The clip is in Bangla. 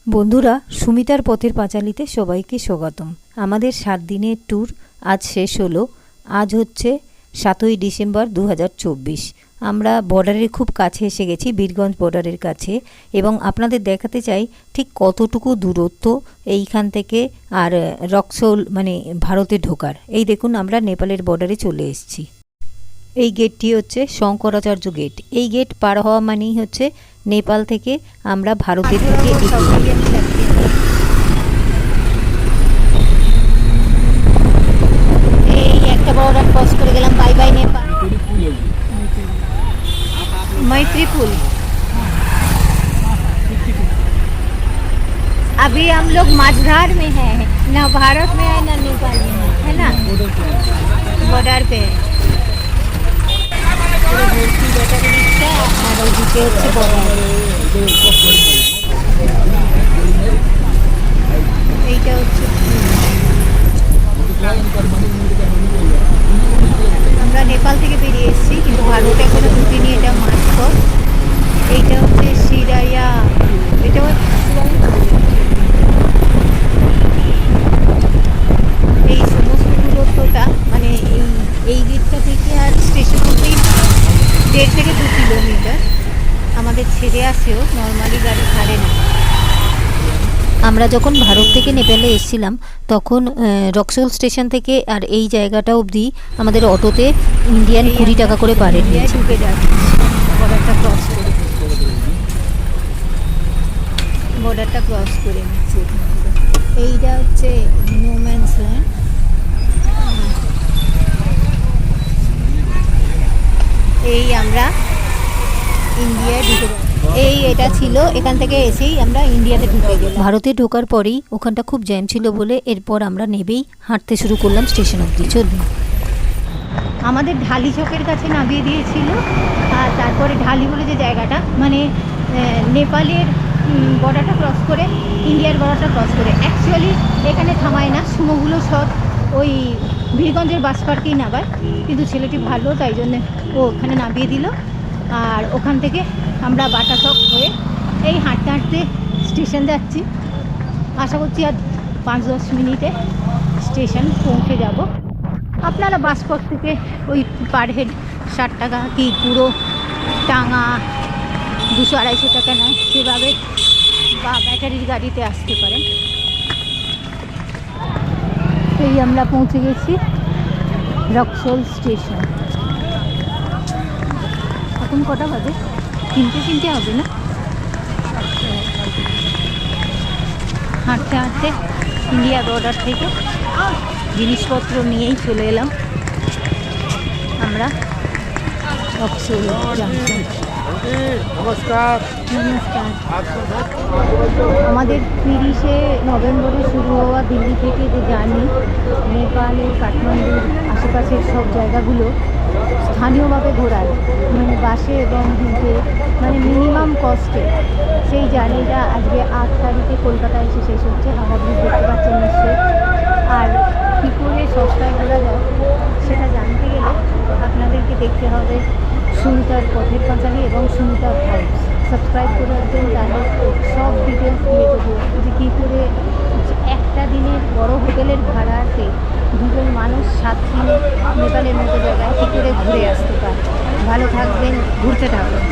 বন্ধুরা, সুমিতার পথের পাঁচালীতে সবাইকে স্বাগতম। আমাদের 7 দিনের ট্যুর আজ শেষ হলো। আজ হচ্ছে 7ই ডিসেম্বর 2024। আমরা বর্ডারের খুব কাছে এসে গেছি, বীরগঞ্জ বর্ডারের কাছে, এবং আপনাদের দেখাতে চাই ঠিক কতটুকু দূরত্ব এইখান থেকে আর রক্সোল মানে ভারতে ঢোকার। এই দেখুন, আমরা নেপালের বর্ডারে চলে এসেছি। এই গেটটি হচ্ছে শঙ্করাচার্য গেট। এই গেট পার হওয়া মানেই হচ্ছে নেপাল থেকে আমরা ভারতের দিকে এই একটা বর্ডার ক্রস করে গেলাম। Bye bye Nepal. मैत्री पुल। अभी हम लोग माझधार में हैं, ना भारत में है ना नेपाल में है ना, बॉर्डर पे है। এইটা হচ্ছে আমরা নেপাল থেকে বেরিয়ে এসেছি, কিন্তু ভারতে এখনো ঢুকিনি। এটা মাস্কট। এইটা হচ্ছে সিরাইয়া। এটা এই সমস্ত দূরত্বটা মানে এই গেটটা থেকে আর স্টেশন অবধি 1.5 থেকে 2 কিলোমিটার। আমাদের ছেড়ে আসেও, নর্মালি গাড়ি ছাড়ে না। আমরা যখন ভারত থেকে নেপালে এসেছিলাম তখন রক্সোল স্টেশন থেকে আর এই জায়গাটা অবধি আমাদের অটোতে ইন্ডিয়ান 20 টাকা করে পার হেড নিয়েছে। ঢুকে যাচ্ছে বর্ডারটা ক্রস করে, বর্ডারটা ক্রস করে নিচ্ছে। এইটা হচ্ছে নো ম্যানস ল্যান্ড। এই আমরা ইন্ডিয়ায় ঢুকে যাচ্ছি। এটা ছিল, এখান থেকে এসেই আমরা ইন্ডিয়াতে ঢুকে গেলাম। ভারতে ঢোকার পরেই ওখানটা খুব জ্যাম ছিল বলে এরপর আমরা নেবেই হাঁটতে শুরু করলাম স্টেশন অবধি। চলুন। আমাদের ঢালি চকের কাছে নামিয়ে দিয়েছিল, আর তারপরে ঢালি বলে যে জায়গাটা, মানে নেপালের বর্ডারটা ক্রস করে ইন্ডিয়ার বর্ডারটা ক্রস করে। অ্যাকচুয়ালি এখানে থামায় না, সুমোগুলো সব ওই বীরগঞ্জের বাস পার্কেই নামায়, কিন্তু ছেলেটি ভালো, তাই জন্যে ও ওখানে নামিয়ে দিল। আর ওখান থেকে আমরা বাটা চক হয়ে এই হাঁটতে হাঁটতে স্টেশন যাচ্ছি। আশা করছি আর 5-10 মিনিটে স্টেশন পৌঁছে যাব। আপনারা বাসপথ থেকে ওই পার হেড 60 টাকা কি পুরো টাঙা 200-250 টাকা নেয়, সেভাবে বা ব্যাটারির গাড়িতে আসতে পারেন। এই আমরা পৌঁছে গেছি রক্সোল স্টেশন। এখন কটা বাজে? 3টে হবে না? হাঁটতে হাঁটতে ইন্ডিয়া বর্ডার থেকে জিনিসপত্র নিয়েই চলে এলাম আমরা রক্সোল জাংশন। নমস্কার। আমাদের 30শে নভেম্বরে শুরু হওয়া দিল্লি থেকে যে জার্নি, নেপালের কাঠমান্ডুর আশেপাশের সব জায়গাগুলো স্থানীয়ভাবে ঘোরায়, মানে বাসে এবং হেঁটে, মানে মিনিমাম কস্টে। সেই জার্নিটা আজকে 8 তারিখে কলকাতায় এসে শেষ হচ্ছে। হাওড়া ব্রিজ দেখতে পাচ্ছেন নিশ্চয়ই। আর কী করে সস্তায় ঘোরা যায় সেটা জানতে গেলে আপনাদেরকে দেখতে হবে সুমিতার পথের পাঁচালী এবং সুমিতার ভাইবস। সাবস্ক্রাইব করে রাখবেন, তাহলে সব ডিটেলস দিয়ে দেবো যে কী করে একটা দিনের বড় হোটেলের ভাড়াতে দুজন মানুষ 7 দিন নেপালের মতো জায়গায় কী করে ঘুরে আসতে পারে। ভালো থাকবেন, ঘুরতে থাকবেন।